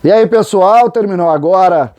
E aí, pessoal, terminou agora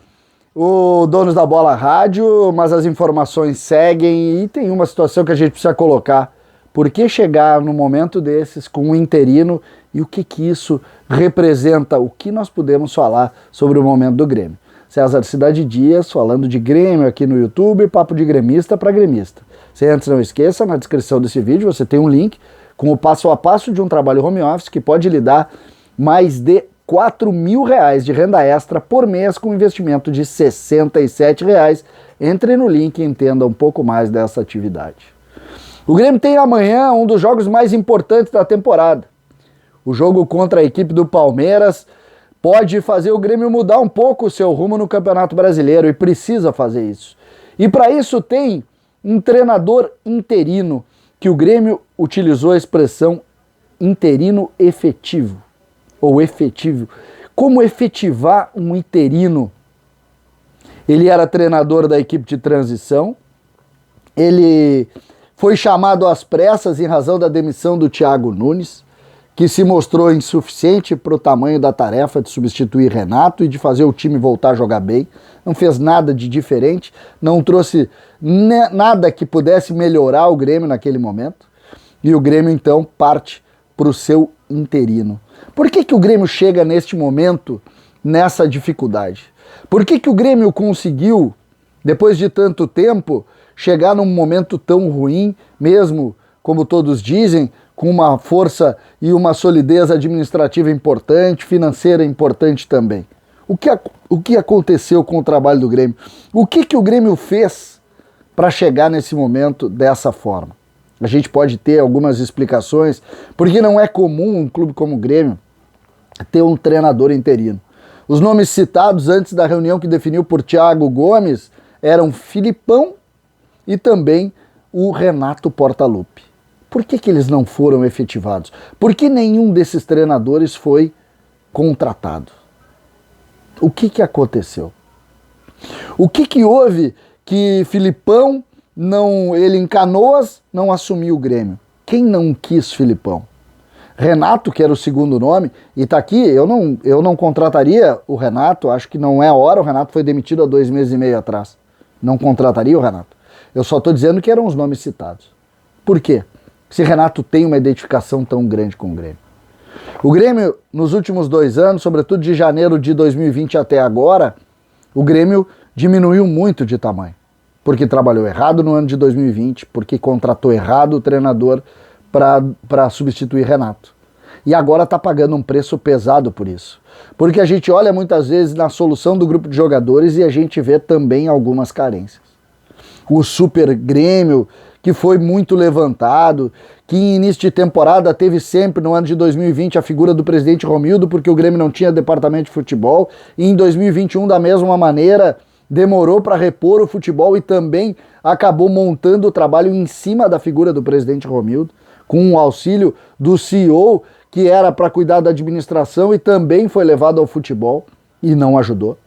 o Donos da Bola Rádio, mas as informações seguem e tem uma situação que a gente precisa colocar. Por que chegar num momento desses com um interino e o que isso representa? O que nós podemos falar sobre o momento do Grêmio? César Cidade Dias falando de Grêmio aqui no YouTube, papo de gremista para gremista. Se antes não esqueça, na descrição desse vídeo você tem um link com o passo a passo de um trabalho home office que pode lhe dar mais de R$4.000 de renda extra por mês com investimento de R$67. Entre no link e entenda um pouco mais dessa atividade. O Grêmio tem amanhã um dos jogos mais importantes da temporada. O jogo contra a equipe do Palmeiras pode fazer o Grêmio mudar um pouco o seu rumo no Campeonato Brasileiro e precisa fazer isso. E para isso tem um treinador interino, que o Grêmio utilizou a expressão interino efetivo, ou efetivo. Como efetivar um interino? Ele era treinador da equipe de transição, ele foi chamado às pressas em razão da demissão do Thiago Nunes, que se mostrou insuficiente para o tamanho da tarefa de substituir Renato e de fazer o time voltar a jogar bem. Não fez nada de diferente, não trouxe nada que pudesse melhorar o Grêmio naquele momento. E o Grêmio então parte para o seu interino. Por que o Grêmio chega neste momento nessa dificuldade? Por que o Grêmio conseguiu, depois de tanto tempo, chegar num momento tão ruim, mesmo, como todos dizem, com uma força e uma solidez administrativa importante, financeira importante também? O que aconteceu com o trabalho do Grêmio? O que o Grêmio fez para chegar nesse momento dessa forma? A gente pode ter algumas explicações, porque não é comum um clube como o Grêmio ter um treinador interino. Os nomes citados antes da reunião que definiu por Thiago Gomes eram Filipão e também o Renato Portaluppi. Por que eles não foram efetivados? Por que nenhum desses treinadores foi contratado? O que aconteceu? O que houve que Filipão, ele em Canoas, não assumiu o Grêmio? Quem não quis Filipão? Renato, que era o segundo nome, e tá aqui, eu não contrataria o Renato, acho que não é a hora, o Renato foi demitido há 2 meses e meio atrás. Não contrataria o Renato. Eu só estou dizendo que eram os nomes citados. Por quê? Se Renato tem uma identificação tão grande com o Grêmio. O Grêmio, nos últimos 2 anos, sobretudo de janeiro de 2020 até agora, o Grêmio diminuiu muito de tamanho. Porque trabalhou errado no ano de 2020, porque contratou errado o treinador para substituir Renato. E agora está pagando um preço pesado por isso. Porque a gente olha muitas vezes na solução do grupo de jogadores e a gente vê também algumas carências. O Super Grêmio, que foi muito levantado, que em início de temporada teve sempre, no ano de 2020, a figura do presidente Romildo, porque o Grêmio não tinha departamento de futebol, e em 2021, da mesma maneira, demorou para repor o futebol e também acabou montando o trabalho em cima da figura do presidente Romildo, com o auxílio do CEO, que era para cuidar da administração e também foi levado ao futebol e não ajudou.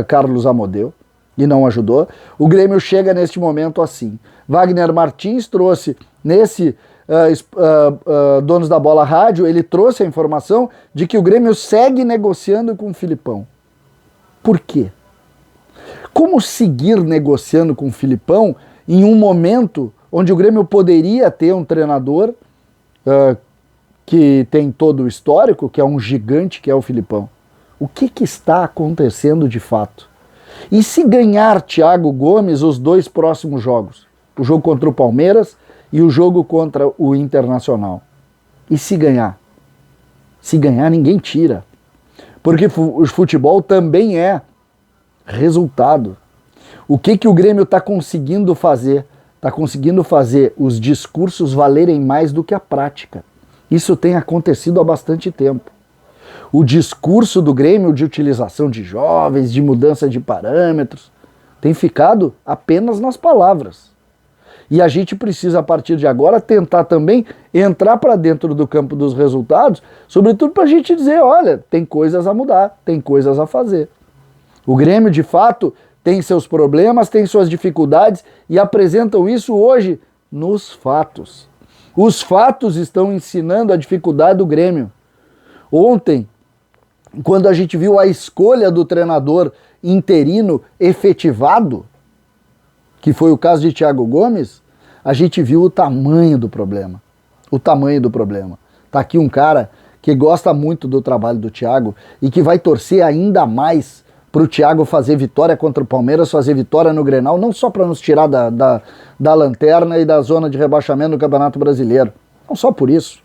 Carlos Amodeu. E não ajudou. O Grêmio chega neste momento assim. Wagner Martins trouxe nesse Donos da Bola Rádio, ele trouxe a informação de que o Grêmio segue negociando com o Filipão. Por quê? Como seguir negociando com o Filipão em um momento onde o Grêmio poderia ter um treinador que tem todo o histórico, que é um gigante, que é o Filipão? O que está acontecendo de fato? E se ganhar Thiago Gomes os 2 próximos jogos? O jogo contra o Palmeiras e o jogo contra o Internacional. E se ganhar? Se ganhar, ninguém tira. Porque o futebol também é resultado. O que o Grêmio está conseguindo fazer? Está conseguindo fazer os discursos valerem mais do que a prática. Isso tem acontecido há bastante tempo. O discurso do Grêmio de utilização de jovens, de mudança de parâmetros, tem ficado apenas nas palavras. E a gente precisa, a partir de agora, tentar também entrar para dentro do campo dos resultados, sobretudo para a gente dizer, olha, tem coisas a mudar, tem coisas a fazer. O Grêmio, de fato, tem seus problemas, tem suas dificuldades e apresentam isso hoje nos fatos. Os fatos estão ensinando a dificuldade do Grêmio. Ontem, quando a gente viu a escolha do treinador interino efetivado, que foi o caso de Thiago Gomes, a gente viu o tamanho do problema. O tamanho do problema. Tá aqui um cara que gosta muito do trabalho do Thiago e que vai torcer ainda mais para o Thiago fazer vitória contra o Palmeiras, fazer vitória no Grenal, não só para nos tirar da lanterna e da zona de rebaixamento no Campeonato Brasileiro. Não só por isso.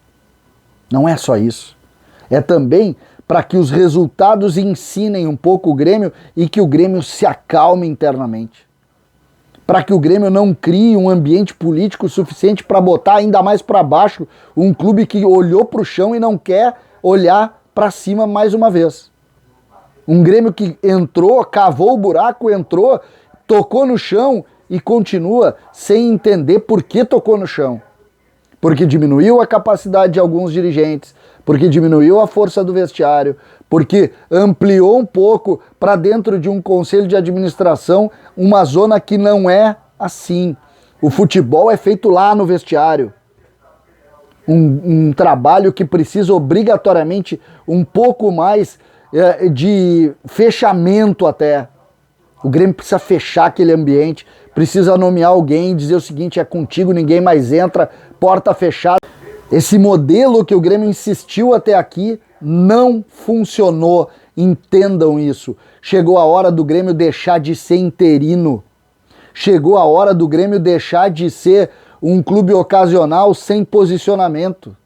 Não é só isso. É também para que os resultados ensinem um pouco o Grêmio e que o Grêmio se acalme internamente. Para que o Grêmio não crie um ambiente político suficiente para botar ainda mais para baixo um clube que olhou para o chão e não quer olhar para cima mais uma vez. Um Grêmio que entrou, cavou o buraco, entrou, tocou no chão e continua sem entender por que tocou no chão. Porque diminuiu a capacidade de alguns dirigentes, porque diminuiu a força do vestiário, porque ampliou um pouco para dentro de um conselho de administração uma zona que não é assim. O futebol é feito lá no vestiário. Um trabalho que precisa obrigatoriamente um pouco mais de fechamento até. O Grêmio precisa fechar aquele ambiente, precisa nomear alguém e dizer o seguinte, é contigo, ninguém mais entra, porta fechada. Esse modelo que o Grêmio insistiu até aqui não funcionou, entendam isso. Chegou a hora do Grêmio deixar de ser interino. Chegou a hora do Grêmio deixar de ser um clube ocasional sem posicionamento.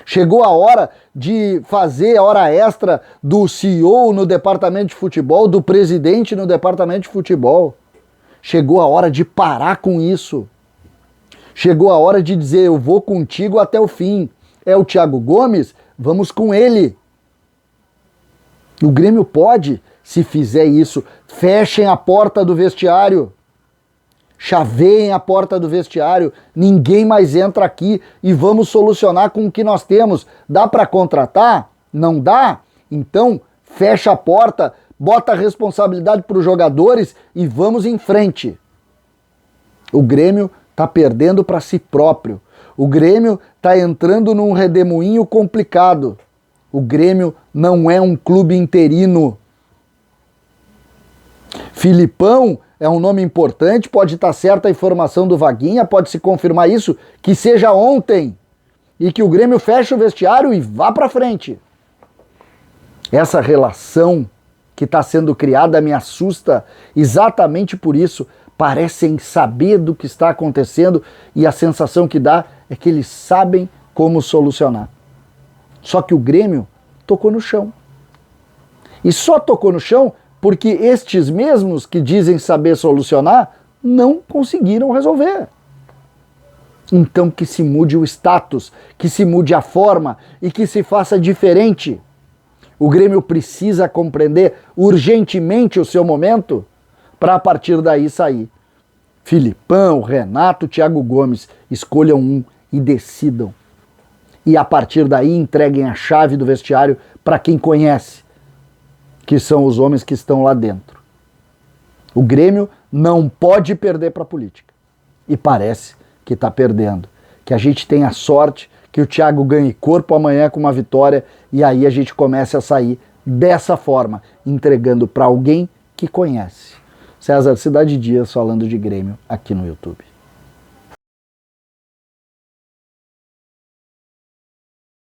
Chegou a hora de fazer a hora extra do CEO no departamento de futebol, do presidente no departamento de futebol. Chegou a hora de parar com isso. Chegou a hora de dizer, eu vou contigo até o fim. É o Thiago Gomes? Vamos com ele. O Grêmio pode, se fizer isso, fechem a porta do vestiário. Chaveiem a porta do vestiário, ninguém mais entra aqui e vamos solucionar com o que nós temos. Dá para contratar? Não dá? Então fecha a porta, bota a responsabilidade para os jogadores e vamos em frente. O Grêmio está perdendo para si próprio. O Grêmio está entrando num redemoinho complicado. O Grêmio não é um clube interino. Filipão é um nome importante, pode estar certa a informação do Vaguinha, pode se confirmar isso, que seja ontem e que o Grêmio feche o vestiário e vá para frente. Essa relação que está sendo criada me assusta exatamente por isso. Parecem saber do que está acontecendo e a sensação que dá é que eles sabem como solucionar. Só que o Grêmio tocou no chão. E só tocou no chão porque estes mesmos que dizem saber solucionar não conseguiram resolver. Então que se mude o status, que se mude a forma e que se faça diferente. O Grêmio precisa compreender urgentemente o seu momento para a partir daí sair. Filipão, Renato, Thiago Gomes, escolham um e decidam. E a partir daí entreguem a chave do vestiário para quem conhece, que são os homens que estão lá dentro. O Grêmio não pode perder para a política. E parece que está perdendo. Que a gente tenha sorte, que o Thiago ganhe corpo amanhã com uma vitória e aí a gente comece a sair dessa forma, entregando para alguém que conhece. César Cidade Dias falando de Grêmio aqui no YouTube.